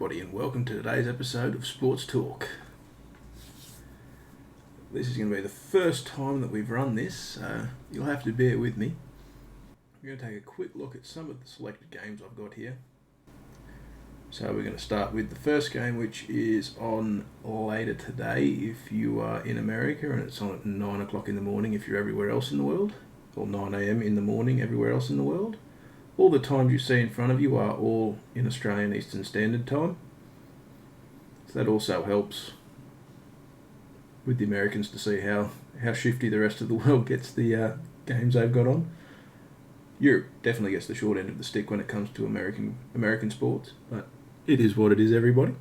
everybody, and welcome to today's episode of Sports Talk. This is going to be the first time that we've run this, so you'll have to bear with me. We're going to take a quick look at some of the selected games I've got here. So we're going to start with the first game, which is on later today if you are in America, and it's on at 9 o'clock in the morning if you're everywhere else in the world, or 9 a.m. in the morning everywhere else in the world. All the times you see in front of you are all in Australian Eastern Standard Time. So that also helps with the Americans to see how shifty the rest of the world gets the games they've got on. Europe definitely gets the short end of the stick when it comes to American sports, but it is what it is, everybody.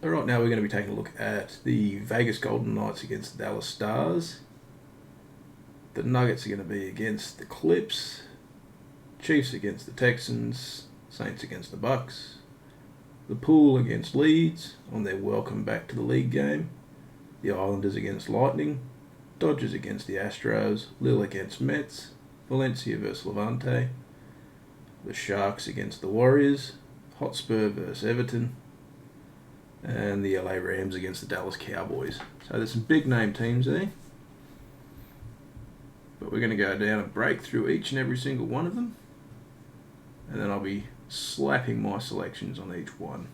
All right, now we're going to be taking a look at the Vegas Golden Knights against the Dallas Stars. The Nuggets are going to be against the Clips. Chiefs against the Texans, Saints against the Bucks, the Pool against Leeds on their welcome back to the league game, the Islanders against Lightning, Dodgers against the Astros, Lille against Mets, Valencia versus Levante, the Sharks against the Warriors, Hotspur versus Everton, and the LA Rams against the Dallas Cowboys. So there's some big name teams there, but we're going to go down and break through each and every single one of them. And then I'll be slapping my selections on each one.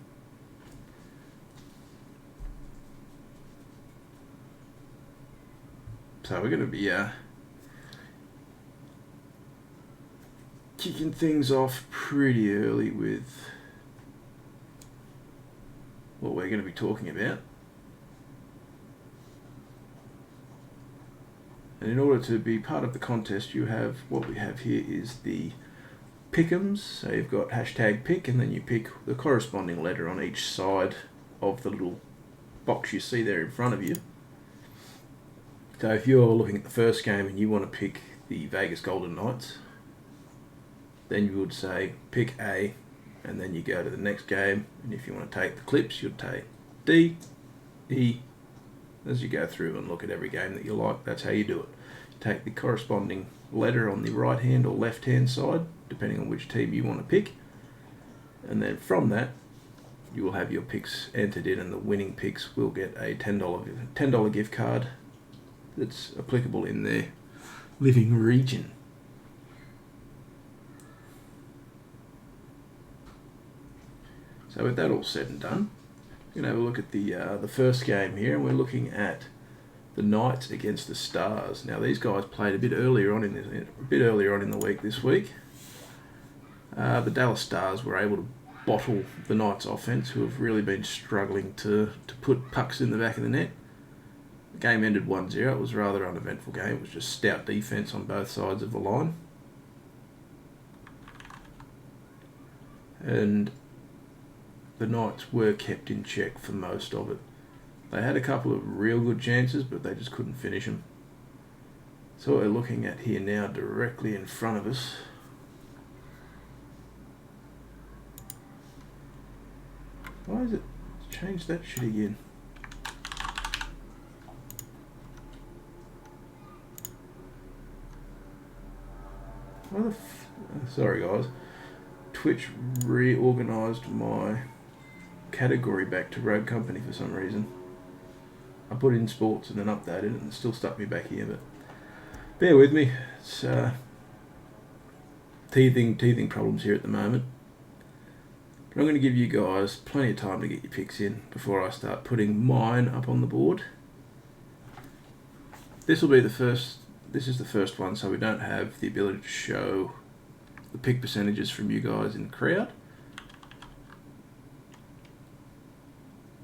So we're going to be kicking things off pretty early with what we're going to be talking about. And in order to be part of the contest, what we have here is the Pick'ems. So you've got hashtag pick, and then you pick the corresponding letter on each side of the little box you see there in front of you. So if you're looking at the first game and you want to pick the Vegas Golden Knights, then you would say pick A, and then you go to the next game, and if you want to take the Clips, you'd take D, E, as you go through and look at every game that you like. That's how you do it. You take the corresponding letter on the right hand or left hand side, depending on which team you want to pick, and then from that you will have your picks entered in, and the winning picks will get a $10 gift card that's applicable in their living region. So with that all said and done, we're going to have a look at the first game here, and we're looking at the Knights against the Stars. Now these guys played a bit earlier on in the week this week. The Dallas Stars were able to bottle the Knights' offense, who have really been struggling to put pucks in the back of the net. The game ended 1-0. It was a rather uneventful game. It was just stout defense on both sides of the line. And the Knights were kept in check for most of it. They had a couple of real good chances, but they just couldn't finish them. So what we're looking at here now, directly in front of us, why is it changed that shit again? Sorry guys. Twitch reorganised my category back to Road Company for some reason. I put in sports and then updated it, and it still stuck me back here, but bear with me. It's teething problems here at the moment. But I'm going to give you guys plenty of time to get your picks in before I start putting mine up on the board. This is the first one, so we don't have the ability to show the pick percentages from you guys in the crowd.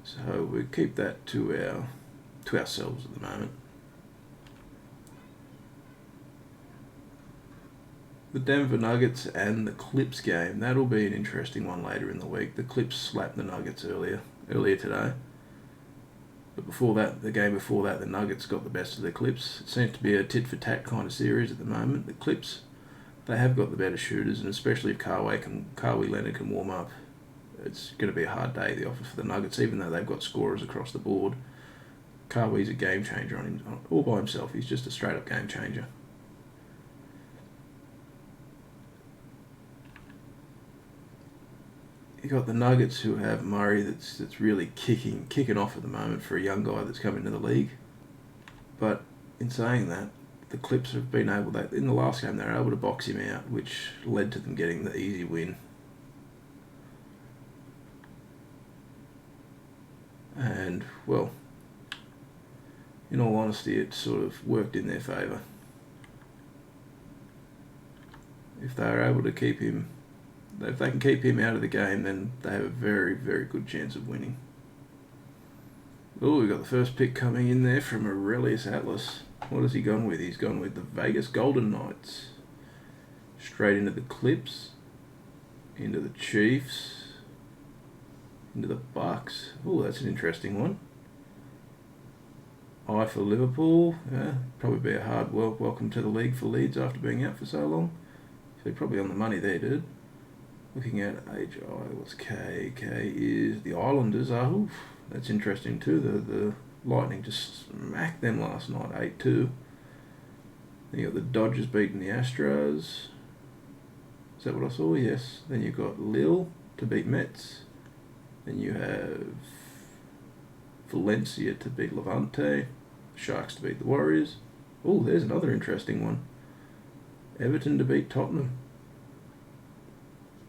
So we keep that to ourselves at the moment. The Denver Nuggets and the Clips game, that'll be an interesting one later in the week. The Clips slapped the Nuggets earlier today. But before that, the game before that, the Nuggets got the best of the Clips. It seems to be a tit-for-tat kind of series at the moment. The Clips, they have got the better shooters, and especially if Kawhi Leonard can warm up, it's going to be a hard day at the office for the Nuggets, even though they've got scorers across the board. Kawhi's a game changer all by himself. He's just a straight-up game changer. you got the Nuggets who have Murray that's really kicking off at the moment for a young guy that's come into the league. But in saying that, the Clips have been able to, in the last game they were able to box him out, which led to them getting the easy win. And, well, in all honesty, it sort of worked in their favour. If they are able to keep him, if they can keep him out of the game, then they have a very, very good chance of winning. Oh, we've got the first pick coming in there from Aurelius Atlas. What has he gone with? He's gone with the Vegas Golden Knights. Straight into the Clips, into the Chiefs, into the Bucks. Oh, that's an interesting one. I for Liverpool. Yeah, probably be a hard welcome to the league for Leeds after being out for so long. So you're probably on the money there, dude. Looking at HI, what's K? K is the Islanders. Oh, that's interesting too. The Lightning just smacked them last night, 8-2. Then you got the Dodgers beating the Astros. Is that what I saw? Yes. Then you've got Lille to beat Mets. Then you have Valencia to beat Levante. Sharks to beat the Warriors. Oh, there's another interesting one. Everton to beat Tottenham.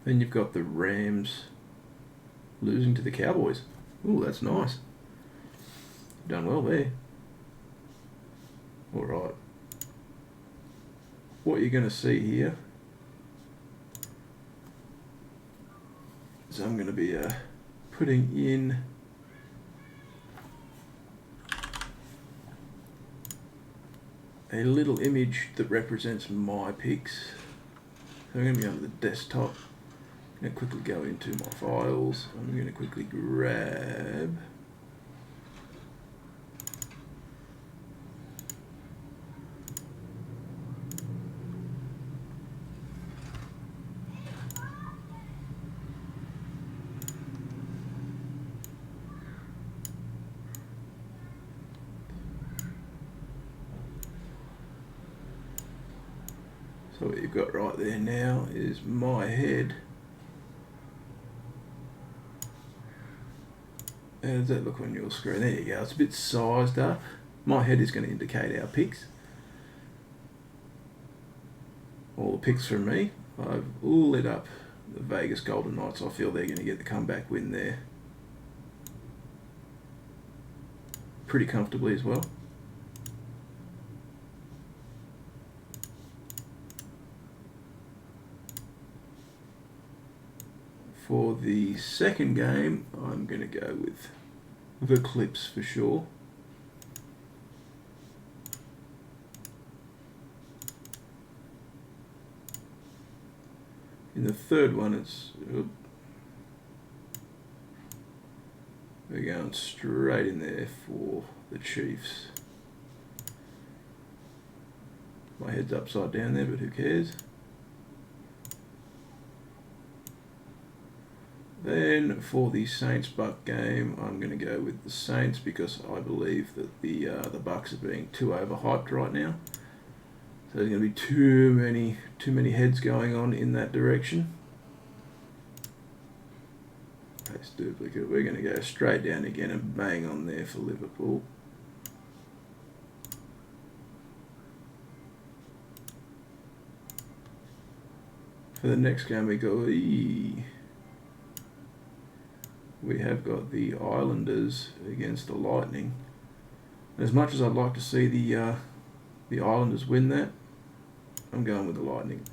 Then you've got the Rams losing to the Cowboys. Oh, that's nice. Done well there. Alright. What you're going to see here is I'm going to be putting in a little image that represents my picks. So I'm going to be on the desktop. I'm going to quickly go into my files. I'm going to quickly grab so what you've got right there now is my head. How does that look on your screen? There you go. It's a bit sized up. My head is going to indicate our picks. All the picks from me. I've lit up the Vegas Golden Knights. I feel they're going to get the comeback win there pretty comfortably as well. For the second game, I'm going to go with the Clips for sure. In the third one, we're going straight in there for the Chiefs. My head's upside down there, but who cares? Then for the Saints-Buck game, I'm going to go with the Saints because I believe that the Bucks are being too overhyped right now. So there's going to be too many heads going on in that direction. Paste duplicate. We're going to go straight down again and bang on there for Liverpool. For the next game, we have got the Islanders against the Lightning. As much as I'd like to see the Islanders win that, I'm going with the Lightning.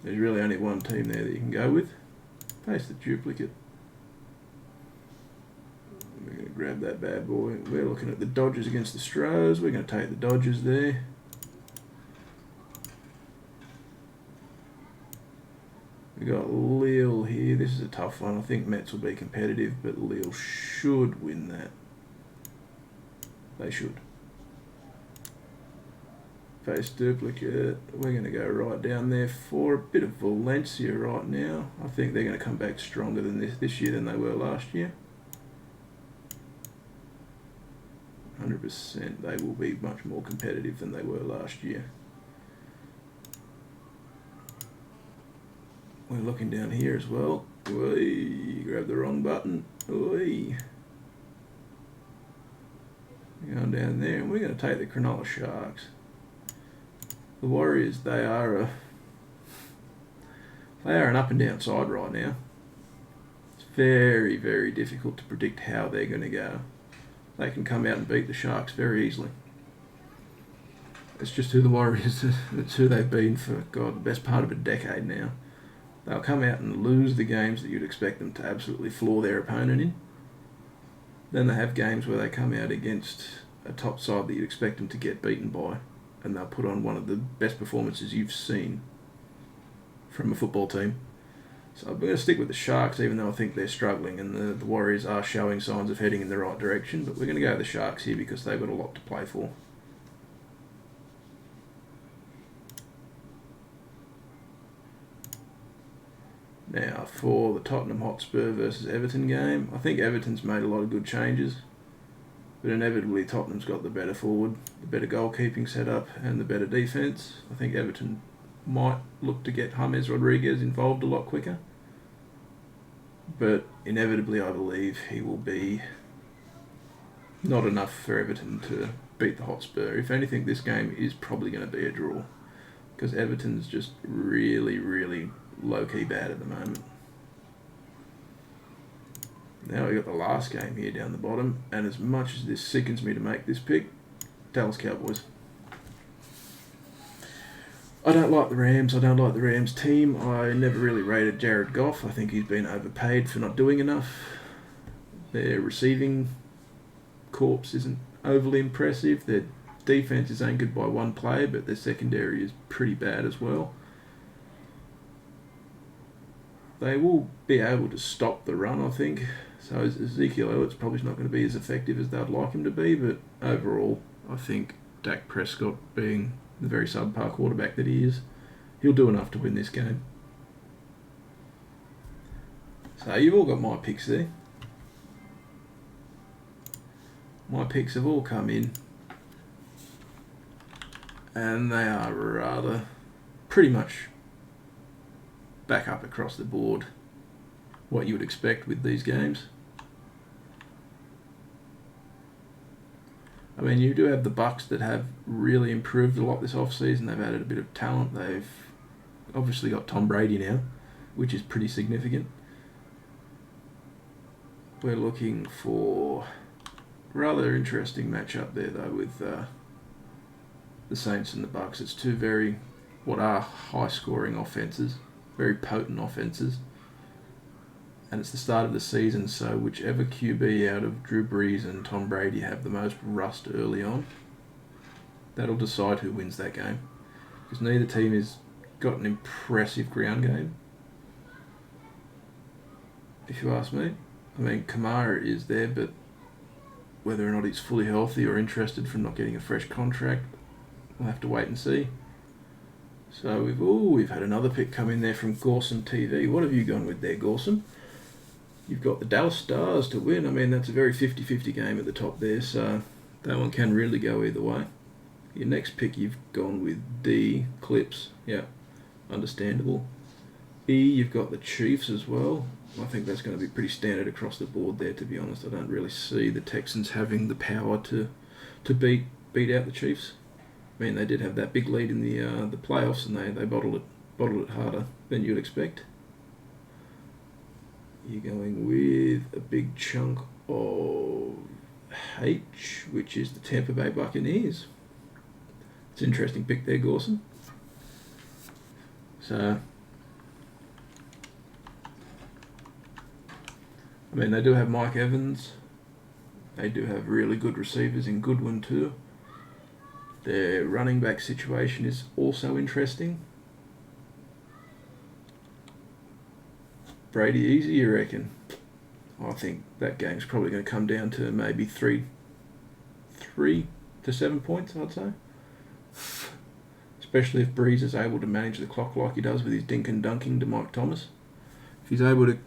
There's really only one team there that you can go with. Paste the duplicate. We're going to grab that bad boy. We're looking at the Dodgers against the Stros. We're going to take the Dodgers there. We got Lille here. This is a tough one. I think Mets will be competitive, but Lille should win that. They should. Paste duplicate. We're going to go right down there for a bit of Valencia right now. I think they're going to come back stronger than this year than they were last year. 100%. They will be much more competitive than they were last year. we're looking down here as well. Whee, grab the wrong button. Whee. Going down there, and we're going to take the Cronulla Sharks. The Warriors, they are an up and down side right now. It's very, very difficult to predict how they're going to go. They can come out and beat the Sharks very easily. It's just who the Warriors, it's who they've been for, God, the best part of a decade now. They'll come out and lose the games that you'd expect them to absolutely floor their opponent in. Then they have games where they come out against a top side that you'd expect them to get beaten by, and they'll put on one of the best performances you've seen from a football team. So I'm going to stick with the Sharks, even though I think they're struggling, and the Warriors are showing signs of heading in the right direction, but we're going to go with the Sharks here because they've got a lot to play for. Now, for the Tottenham Hotspur versus Everton game, I think Everton's made a lot of good changes, but inevitably Tottenham's got the better forward, the better goalkeeping setup, and the better defence. I think Everton might look to get James Rodriguez involved a lot quicker, but inevitably I believe he will be not enough for Everton to beat the Hotspur. If anything, this game is probably going to be a draw, because Everton's just really, really low-key bad at the moment. Now we've got the last game here down the bottom, and as much as this sickens me to make this pick, Dallas Cowboys. I don't like the Rams. I don't like the Rams team. I never really rated Jared Goff. I think he's been overpaid for not doing enough. Their receiving corps isn't overly impressive. Their defense is anchored by one player, but their secondary is pretty bad as well. They will be able to stop the run, I think. So Ezekiel Elliott's probably not going to be as effective as they'd like him to be, but overall, I think Dak Prescott, being the very subpar quarterback that he is, he'll do enough to win this game. So you've all got my picks there. My picks have all come in, and they are rather pretty much back up across the board what you would expect with these games. I mean, you do have the Bucks that have really improved a lot this off-season. They've added a bit of talent. They've obviously got Tom Brady now, which is pretty significant. We're looking for a rather interesting matchup there, though, with the Saints and the Bucks. It's two very, what are high-scoring offenses, very potent offenses. And it's the start of the season, so whichever QB out of Drew Brees and Tom Brady have the most rust early on, that'll decide who wins that game. Because neither team has got an impressive ground game, if you ask me. I mean, Kamara is there, but whether or not he's fully healthy or interested from not getting a fresh contract, we'll have to wait and see. So we've had another pick come in there from Gorson TV. What have you gone with there, Gorson? You've got the Dallas Stars to win. I mean, that's a very 50-50 game at the top there, so that one can really go either way. Your next pick, you've gone with D, Clips. Yeah, understandable. E, you've got the Chiefs as well. I think that's going to be pretty standard across the board there, to be honest. I don't really see the Texans having the power to beat out the Chiefs. I mean, they did have that big lead in the playoffs, and they bottled it harder than you'd expect. You're going with a big chunk of H, which is the Tampa Bay Buccaneers. It's an interesting pick there, Gorson. So, I mean, they do have Mike Evans. They do have really good receivers in Goodwin too. Their running back situation is also interesting. Brady easy, you reckon? I think that game's probably going to come down to maybe 3 to 7 points, I'd say. Especially if Breeze is able to manage the clock like he does with his dink and dunking to Mike Thomas. If he's able to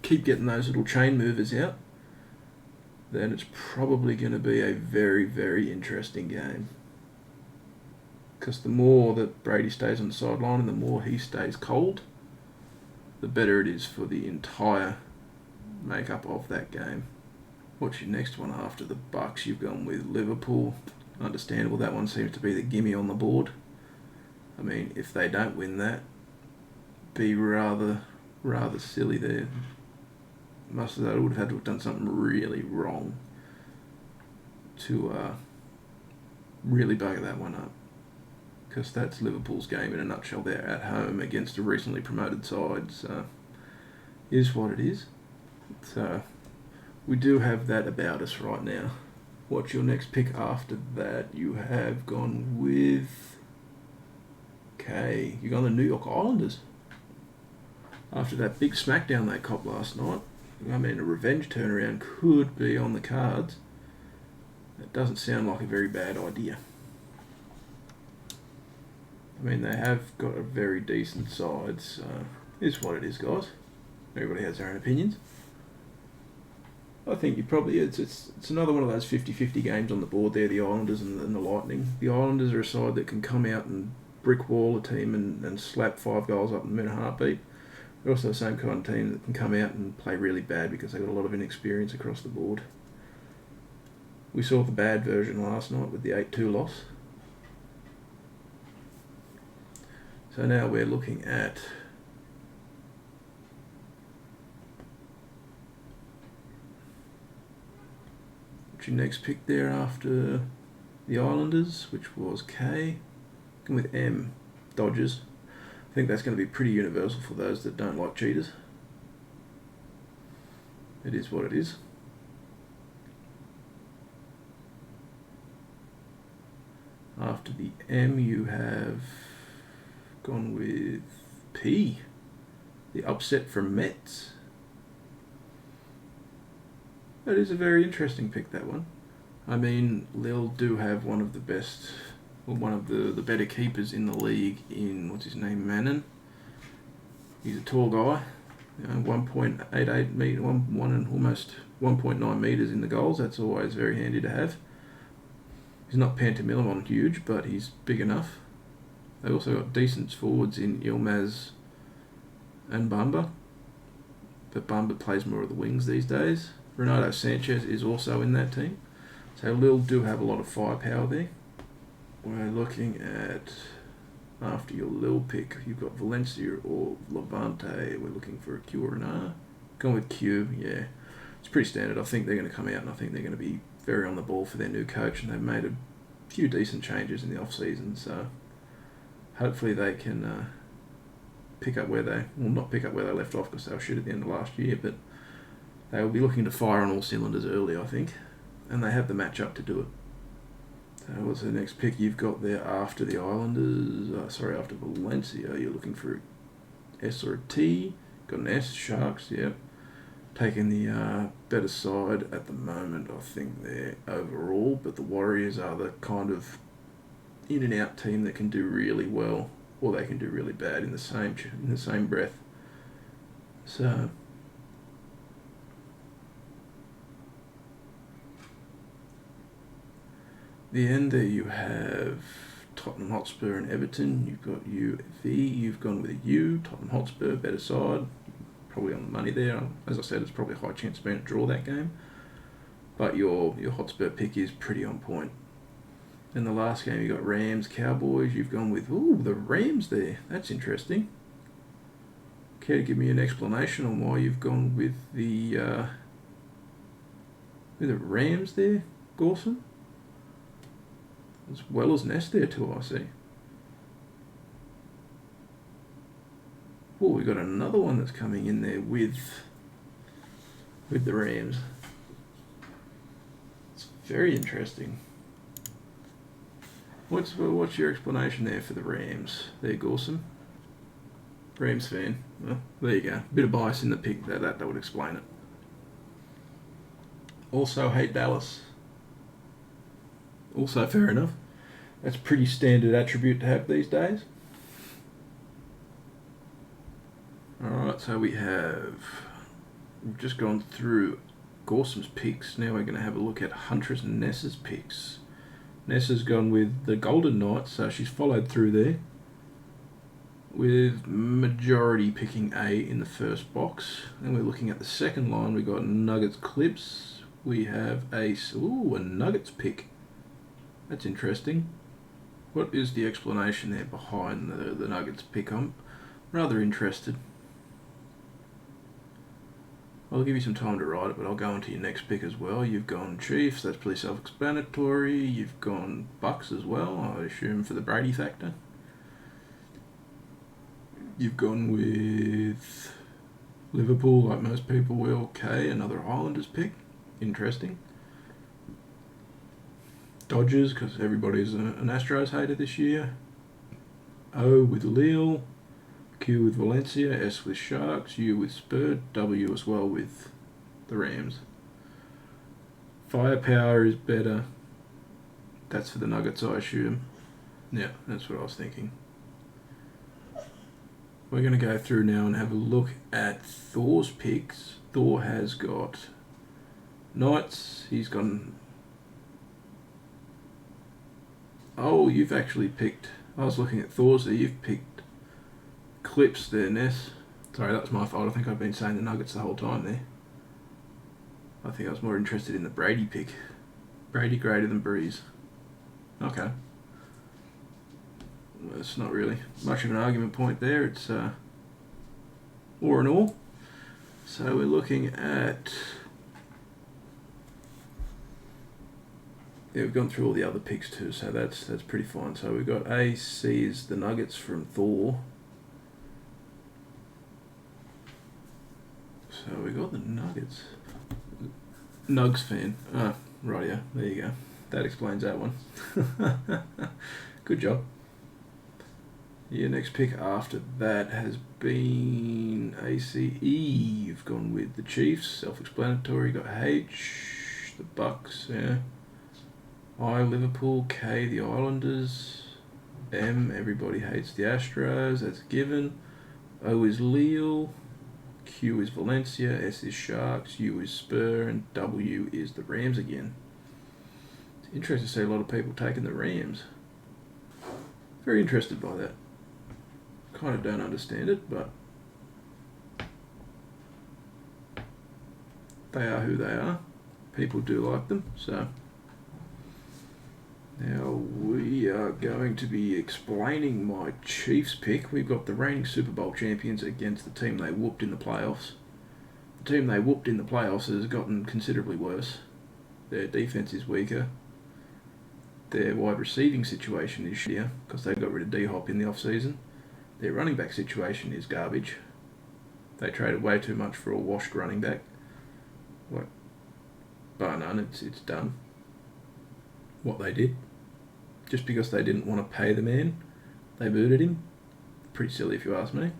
keep getting those little chain movers out, then it's probably going to be a very, very interesting game. Because the more that Brady stays on the sideline and the more he stays cold, the better it is for the entire makeup of that game. What's your next one after the Bucks? You've gone with Liverpool. Understandable, that one seems to be the gimme on the board. I mean, if they don't win that, be rather silly there. Most of that would have had to have done something really wrong to really bugger that one up. Because that's Liverpool's game in a nutshell. They're at home against a recently promoted side, so is what it is. So we do have that about us right now. What's your next pick after that? You have gone with... Okay, you gone the New York Islanders. After that big smackdown they copped last night, I mean, a revenge turnaround could be on the cards. That doesn't sound like a very bad idea. I mean, they have got a very decent side, so it's what it is, guys. Everybody has their own opinions. I think you probably... It's another one of those 50-50 games on the board there, the Islanders and the Lightning. The Islanders are a side that can come out and brick wall a team and slap 5 goals up in a heartbeat. They're also the same kind of team that can come out and play really bad because they've got a lot of inexperience across the board. We saw the bad version last night with the 8-2 loss. So now we're looking at what's your next pick there after the Islanders, which was K. Going with M, Dodgers. I think that's going to be pretty universal for those that don't like cheaters. It is what it is. After the M, you have gone with P, the upset from Mets. That is a very interesting pick, that one. I mean, Lil do have one of the best, or one of the better keepers in the league in, what's his name, Mannon. He's a tall guy, 1.88 meter, one and almost 1.9 meters in the goals. That's always very handy to have. He's not Pantamillimon huge, but he's big enough. They also got decent forwards in Ilmaz and Bamba, but Bamba plays more of the wings these days. Renato Sanchez is also in that team, so Lil do have a lot of firepower there. We're looking at, after your Lil pick, you've got Valencia or Levante. We're looking for a Q or an R. Going with Q, yeah. It's pretty standard. I think they're going to come out and I think they're going to be very on the ball for their new coach, and they've made a few decent changes in the off-season, so hopefully they can pick up where they... Well, not pick up where they left off because they were shit at the end of last year, but they will be looking to fire on all cylinders early, I think, and they have the matchup to do it. So what's the next pick you've got there after the Islanders? After Valencia. You're looking for a S or a T. Got an S, Sharks, yeah. Taking the better side at the moment, I think they're overall, but the Warriors are the kind of in and out team that can do really well, or they can do really bad in the same breath. So the end there you have Tottenham Hotspur and Everton. You've got UV. You've gone with a U. Tottenham Hotspur, better side. Probably on the money there. As I said, it's probably a high chance of being a draw that game. But your Hotspur pick is pretty on point. In the last game, you got Rams, Cowboys. You've gone with, the Rams there. That's interesting. Care to give me an explanation on why you've gone with the Rams there, Gorson? As well as Ness there too, I see. Oh, we got another one that's coming in there with the Rams. It's very interesting. What's your explanation there for the Rams? There, Gorson. Rams fan. Well, there you go. Bit of bias in the pick. That would explain it. Also hate Dallas. Also fair enough. That's a pretty standard attribute to have these days. Alright, so we've just gone through Gorson's picks. Now we're going to have a look at Huntress and Nessa's picks. Nessa's gone with the Golden Knights, so she's followed through there. with majority picking A in the first box. Then we're looking at the second line. We've got Nuggets clips. We have a Nuggets pick. That's interesting. What is the explanation there behind the Nuggets pick? I'm rather interested. I'll give you some time to write it, but I'll go on to your next pick as well. You've gone Chiefs, that's pretty self-explanatory. You've gone Bucks as well, I assume for the Brady factor. You've gone with Liverpool, like most people will. Okay, another Islanders pick. Interesting. Dodgers, because everybody's an Astros hater this year. O with Lille. Q with Valencia. S with Sharks. U with Spur. W as well with the Rams. Firepower is better. That's for the Nuggets, I assume. Yeah, that's what I was thinking. We're going to go through now and have a look at Thor's picks. Thor has got Knights. He's gone... Oh, you've actually picked... I was looking at Thor's there. You've picked Clips there, Ness. Sorry, that's my fault. I think I've been saying the Nuggets the whole time there. I think I was more interested in the Brady pick. Brady greater than Breeze. Okay. It's not really much of an argument point there. It's or and all. So we're looking at... Yeah, we've gone through all the other picks too, so that's pretty fine. So we've got A, C is the Nuggets from Thor. So we got the Nuggets. Nugs fan. Ah, rightio. There you go. That explains that one. Good job. Your next pick after that has been ACE. You've gone with the Chiefs. Self-explanatory. Got H, the Bucks. Yeah. I, Liverpool. K, the Islanders. M, everybody hates the Astros. That's a given. O is Lille. Q is Valencia. S is Sharks. U is Spur. And W is the Rams again. It's interesting to see a lot of people taking the Rams. Very interested by that. Kind of don't understand it, but they are who they are. People do like them, so... Now we are going to be explaining my Chiefs pick. We've got the reigning Super Bowl champions against the team they whooped in the playoffs. The team they whooped in the playoffs has gotten considerably worse. Their defense is weaker. Their wide receiving situation is shittier because they got rid of D-Hop in the off-season. Their running back situation is garbage. They traded way too much for a washed running back. Like, bar none, it's done. What they did. Just because they didn't want to pay the man, they booted him. Pretty silly if you ask me.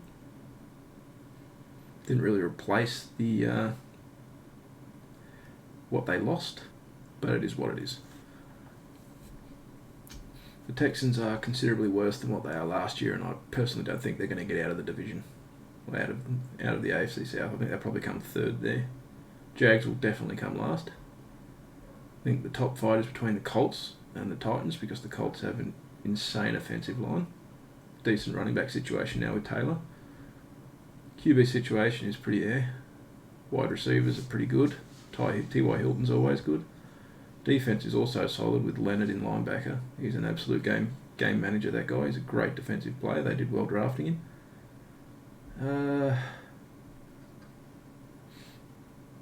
Didn't really replace the what they lost, but it is what it is. The Texans are considerably worse than what they are last year, and I personally don't think they're going to get out of the division. Well, out of the AFC South. I think they'll probably come third there. Jags will definitely come last. I think the top fight is between the Colts and the Titans because the Colts have an insane offensive line. Decent running back situation now with Taylor. QB situation is pretty air. Wide receivers are pretty good. T.Y. Hilton's always good. Defense is also solid with Leonard in linebacker. He's an absolute game manager, that guy. He's a great defensive player. They did well drafting him.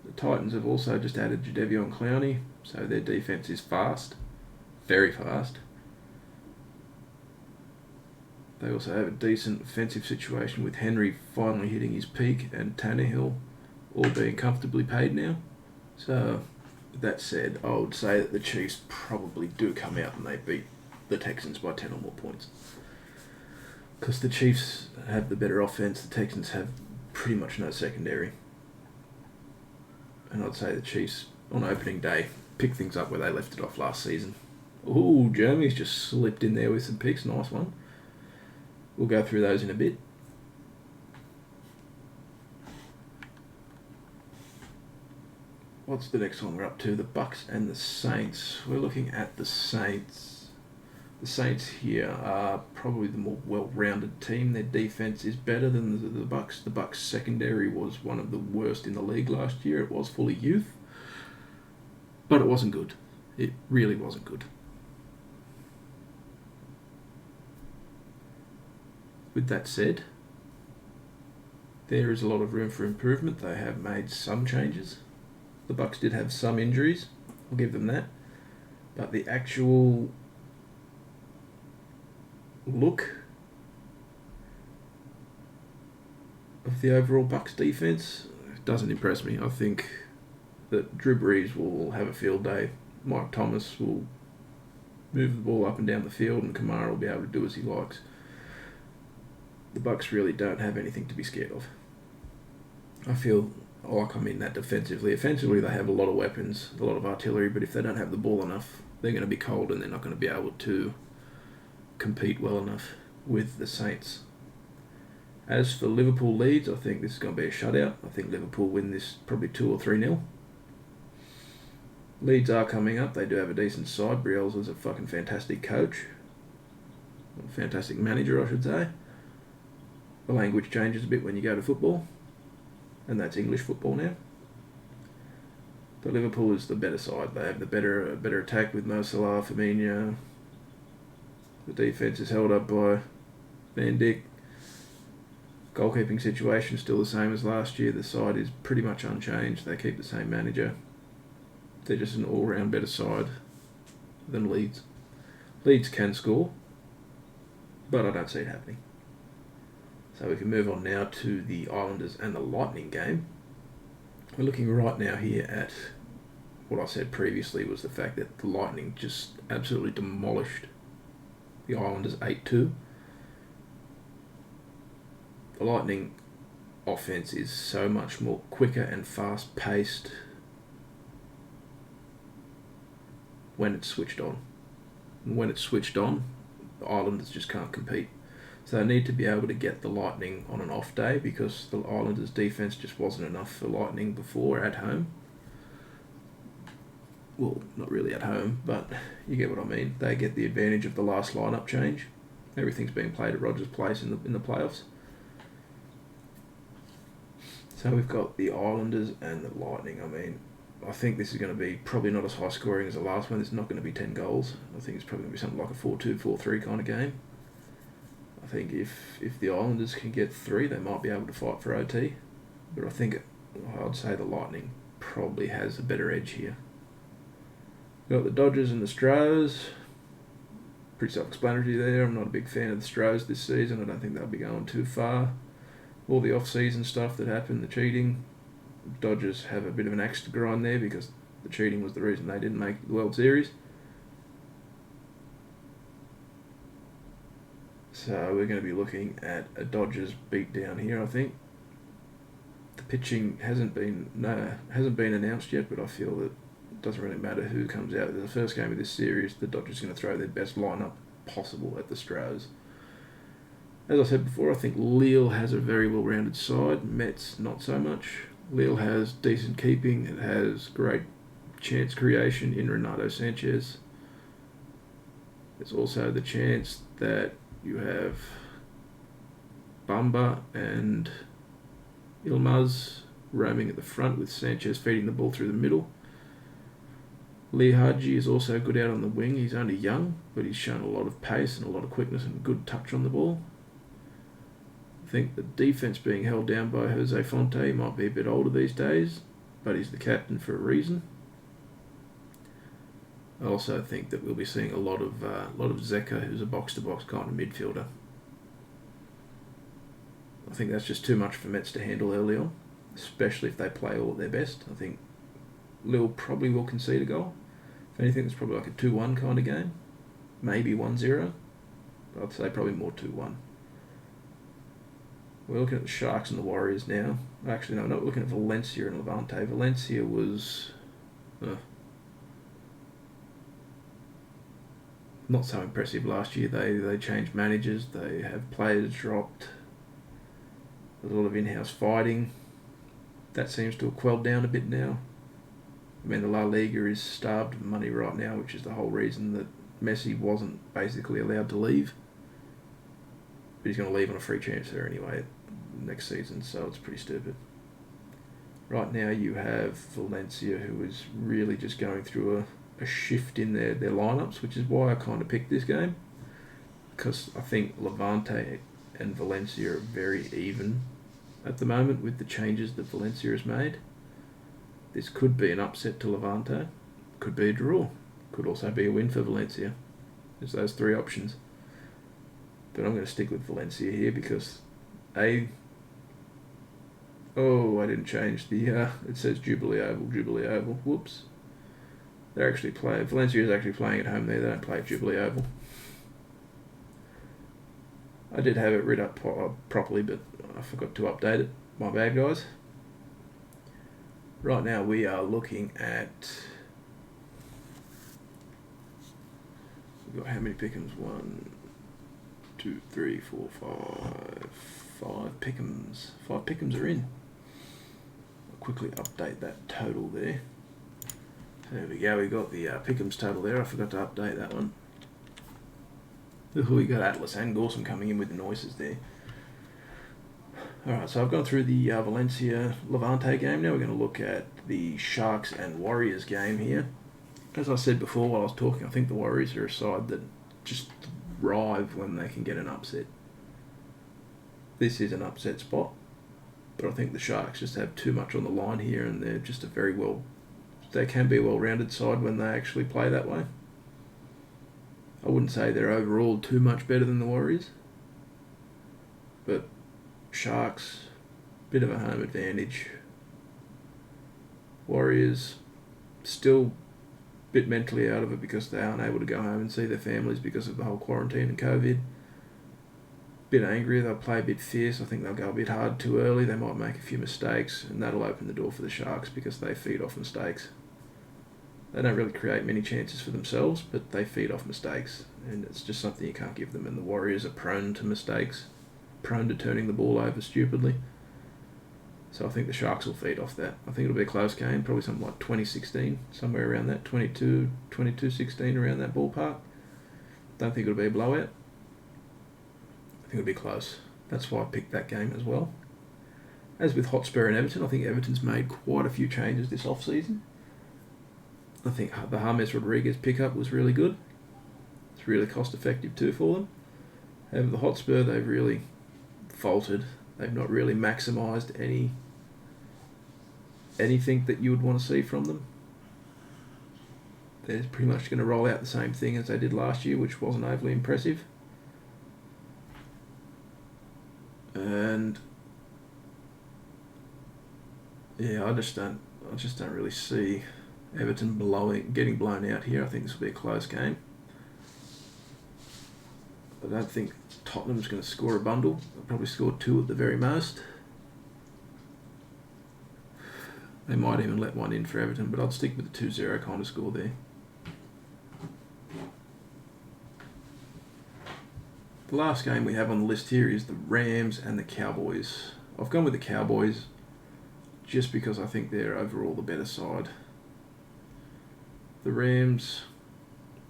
The Titans have also just added Jadeveon Clowney, so their defense is fast. Very fast. They also have a decent offensive situation with Henry finally hitting his peak and Tannehill all being comfortably paid now. So, that said, I would say that the Chiefs probably do come out and they beat the Texans by 10 or more points. Because the Chiefs have the better offense, the Texans have pretty much no secondary. And I'd say the Chiefs, on opening day, pick things up where they left it off last season. Ooh, Jeremy's just slipped in there with some picks. Nice one. We'll go through those in a bit. What's the next one we're up to? The Bucks and the Saints. We're looking at the Saints. The Saints here are probably the more well-rounded team. Their defense is better than the Bucks. The Bucks secondary was one of the worst in the league last year. It was full of youth, but it wasn't good. It really wasn't good. With that said, there is a lot of room for improvement. They have made some changes. The Bucks did have some injuries. I'll give them that. But the actual look of the overall Bucks defense doesn't impress me. I think that Drew Brees will have a field day. Mike Thomas will move the ball up and down the field, and Kamara will be able to do as he likes. The Bucks really don't have anything to be scared of. I feel like I'm in that defensively. Offensively, they have a lot of weapons, a lot of artillery, but if they don't have the ball enough, they're going to be cold and they're not going to be able to compete well enough with the Saints. As for Liverpool Leeds, I think this is going to be a shutout. I think Liverpool win this probably 2 or 3-0. Leeds are coming up. They do have a decent side. Bielsa's a fucking fantastic coach. A fantastic manager, I should say. The language changes a bit when you go to football, and that's English football now. But Liverpool is the better side. They have the better attack with Mo Salah, Firmino. The defence is held up by Van Dijk. Goalkeeping situation still the same as last year. The side is pretty much unchanged. They keep the same manager. They're just an all-round better side than Leeds. Leeds can score, but I don't see it happening. So we can move on now to the Islanders and the Lightning game. We're looking right now here at what I said previously was the fact that the Lightning just absolutely demolished the Islanders 8-2. The Lightning offense is so much more quicker and fast-paced when it's switched on. And when it's switched on, the Islanders just can't compete. So they need to be able to get the Lightning on an off day because the Islanders' defence just wasn't enough for Lightning before at home. Well, not really at home, but you get what I mean. They get the advantage of the last lineup change. Everything's being played at Rogers Place in the playoffs. So we've got the Islanders and the Lightning. I mean, I think this is going to be probably not as high scoring as the last one. It's not going to be 10 goals. I think it's probably going to be something like a 4-2, 4-3 kind of game. I think if the Islanders can get 3, they might be able to fight for OT. But I think I'd say the Lightning probably has a better edge here. We've got the Dodgers and the Stros. Pretty self-explanatory there. I'm not a big fan of the Stros this season. I don't think they'll be going too far. All the off-season stuff that happened, the cheating, Dodgers have a bit of an axe to grind there because the cheating was the reason they didn't make the World Series. So we're going to be looking at a Dodgers beatdown here, I think. The pitching hasn't been announced yet, but I feel that it doesn't really matter who comes out. The first game of this series, the Dodgers are going to throw their best lineup possible at the Stros. As I said before, I think Lille has a very well-rounded side. Mets, not so much. Lille has decent keeping. It has great chance creation in Renato Sanchez. There's also the chance that you have Bamba and Ilmaz roaming at the front with Sanchez feeding the ball through the middle. Lee Haji is also good out on the wing. He's only young, but he's shown a lot of pace and a lot of quickness and good touch on the ball. I think the defence being held down by Jose Fonte might be a bit older these days, but he's the captain for a reason. I also think that we'll be seeing a lot of Zeka, who's a box-to-box kind of midfielder. I think that's just too much for Mets to handle early on, especially if they play all at their best. I think Lille probably will concede a goal. If anything, it's probably like a 2-1 kind of game. Maybe 1-0. But I'd say probably more 2-1. We're looking at the Sharks and the Warriors now. Actually, no, we're not looking at Valencia and Levante. Valencia was not so impressive last year. They changed managers. They have players dropped. There's a lot of in-house fighting. That seems to have quelled down a bit now. I mean, the La Liga is starved of money right now, which is the whole reason that Messi wasn't basically allowed to leave. But he's going to leave on a free transfer anyway next season, so it's pretty stupid. Right now you have Valencia, who is really just going through a shift in their lineups, which is why I kind of picked this game. Because I think Levante and Valencia are very even at the moment with the changes that Valencia has made. This could be an upset to Levante, could be a draw, could also be a win for Valencia. There's those three options. But I'm going to stick with Valencia here because I didn't change the, it says Jubilee Oval, whoops. Valencia is actually playing at home there, they don't play at Jubilee Oval. I did have it written up properly, but I forgot to update it. My bad, guys. Right now we are looking at... We've got how many pick'ems? 1, 2, 3, 4, 5... 5 pick'ems. 5 pick'ems are in. I'll quickly update that total there. There we go, we got the pick'ems total there. I forgot to update that one. We got Atlas and Gorson coming in with the noises there. Alright, so I've gone through the Valencia-Levante game. Now we're going to look at the Sharks and Warriors game here. As I said before while I was talking, I think the Warriors are a side that just thrive when they can get an upset. This is an upset spot, but I think the Sharks just have too much on the line here, and they're just they can be a well-rounded side when they actually play that way. I wouldn't say they're overall too much better than the Warriors, but Sharks, bit of a home advantage. Warriors, still a bit mentally out of it because they aren't able to go home and see their families because of the whole quarantine and COVID. Bit angry, they'll play a bit fierce. I think they'll go a bit hard too early. They might make a few mistakes, and that'll open the door for the Sharks because they feed off mistakes. They don't really create many chances for themselves, but they feed off mistakes, and it's just something you can't give them. And the Warriors are prone to mistakes, prone to turning the ball over stupidly. So I think the Sharks will feed off that. I think it'll be a close game, probably something like 20-16, somewhere around that, 22-16, around that ballpark. Don't think it'll be a blowout. I think it'll be close. That's why I picked that game as well. As with Hotspur and Everton, I think Everton's made quite a few changes this off-season. I think the James Rodriguez pickup was really good. It's really cost-effective too for them. However, the Hotspur, they've really faltered. They've not really maximised anything that you would want to see from them. They're pretty much going to roll out the same thing as they did last year, which wasn't overly impressive. And yeah, I just don't really see Everton getting blown out here. I think this will be a close game. I don't think Tottenham's going to score a bundle. They'll probably score 2 at the very most. They might even let one in for Everton, but I'd stick with the 2-0 kind of score there. The last game we have on the list here is the Rams and the Cowboys. I've gone with the Cowboys just because I think they're overall the better side. The Rams,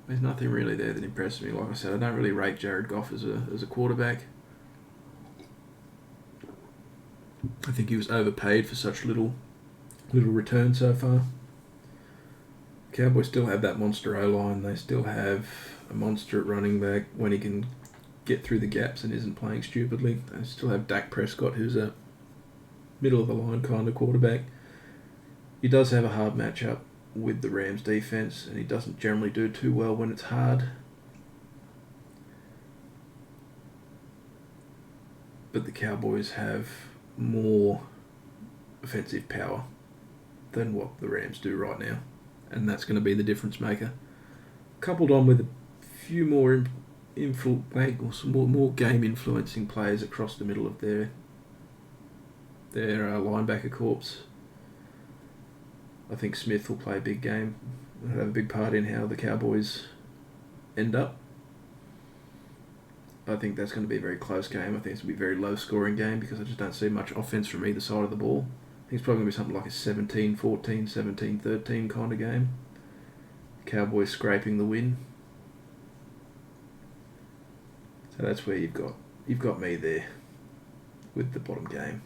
there's nothing really there that impresses me. Like I said, I don't really rate Jared Goff as a quarterback. I think he was overpaid for such little return so far. Cowboys still have that monster O-line. They still have a monster at running back when he can get through the gaps and isn't playing stupidly. They still have Dak Prescott, who's a middle-of-the-line kind of quarterback. He does have a hard matchup with the Rams defense, and he doesn't generally do too well when it's hard. But the Cowboys have more offensive power than what the Rams do right now, and that's going to be the difference maker. Coupled on with a few more more game influencing players across the middle of their linebacker corps. I think Smith will play a big game. He'll have a big part in how the Cowboys end up. I think that's going to be a very close game. I think it's going to be a very low scoring game because I just don't see much offense from either side of the ball. I think it's probably going to be something like a 17-14, 17-13 kind of game. Cowboys scraping the win. So that's where you've got me there with the bottom game.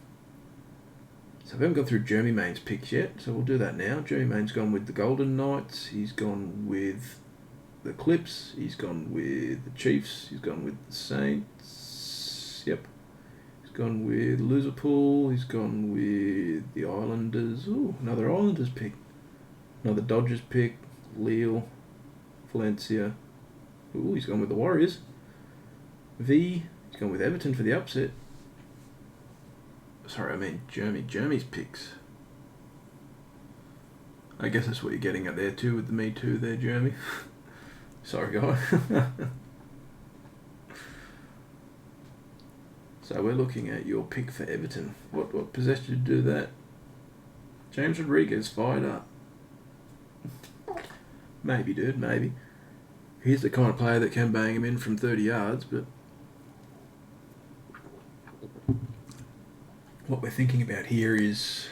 So we haven't gone through Jeremy Main's picks yet, so we'll do that now. Jeremy Main's gone with the Golden Knights, he's gone with the Clips, he's gone with the Chiefs, he's gone with the Saints, yep. He's gone with Liverpool, he's gone with the Islanders, ooh, another Islanders pick. Another Dodgers pick, Lille, Valencia, ooh, he's gone with the Warriors. He's gone with Everton for the upset. Sorry, I mean Jeremy's picks. I guess that's what you're getting at there too with the Me Too there, Jeremy. Sorry, guy. So we're looking at your pick for Everton. What possessed you to do that? James Rodriguez fired up. Maybe, dude, maybe. He's the kind of player that can bang him in from 30 yards, but what we're thinking about here is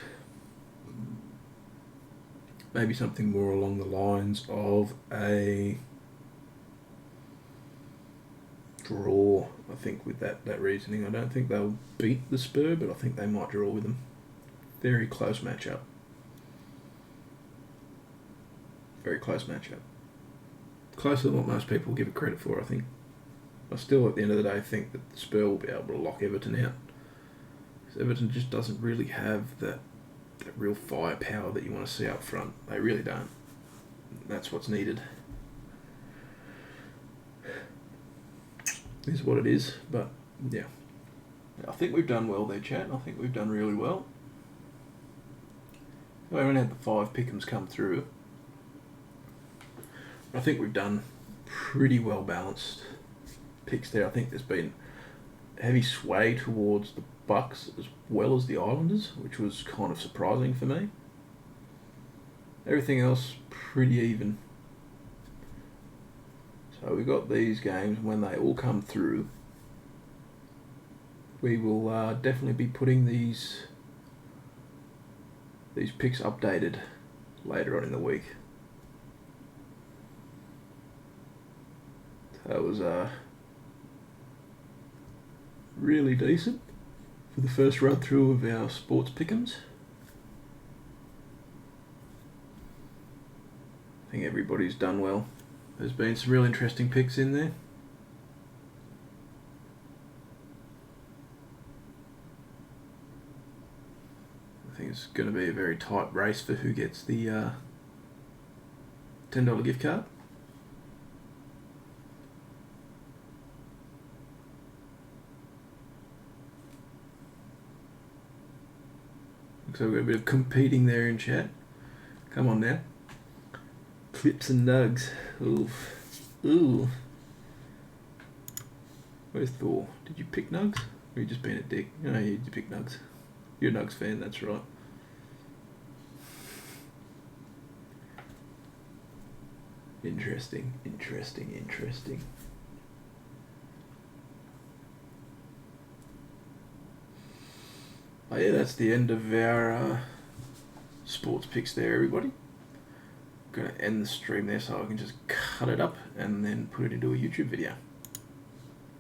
maybe something more along the lines of a draw, I think, with that reasoning. I don't think they'll beat the Spur, but I think they might draw with them. Very close matchup. Very close matchup. Closer than what most people give it credit for, I think. I still, at the end of the day, think that the Spur will be able to lock Everton out. Everton just doesn't really have that real firepower that you want to see up front. They really don't. That's what's needed. Is what it is, but yeah. I think we've done well there, chat. I think we've done really well. We haven't had the 5 pick'ems come through. I think we've done pretty well balanced picks there. I think there's been heavy sway towards the Bucks as well as the Islanders, which was kind of surprising for me. Everything else pretty even. So we've got these games, when they all come through, we will definitely be putting these picks updated later on in the week. So that was really decent for the first run through of our sports pick'ems. I think everybody's done well. There's been some real interesting picks in there. I think it's going to be a very tight race for who gets the $10 gift card. So we've got a bit of competing there in chat. Come on now. Clips and nugs. Ooh. Where's Thor? Did you pick nugs? Or you just being a dick? No, you picked nugs. You're a nugs fan, that's right. Interesting. Oh yeah, that's the end of our sports picks there, everybody. I'm going to end the stream there so I can just cut it up and then put it into a YouTube video.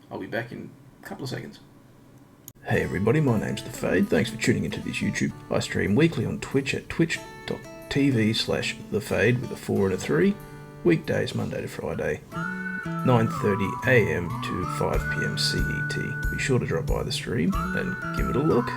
I'll be back in a couple of seconds. Hey everybody, my name's The Fade. Thanks for tuning into this YouTube. I stream weekly on Twitch at twitch.tv/TheFade with a 4 and a 3. Weekdays Monday to Friday, 9:30 AM to 5 PM CET. Be sure to drop by the stream and give it a look.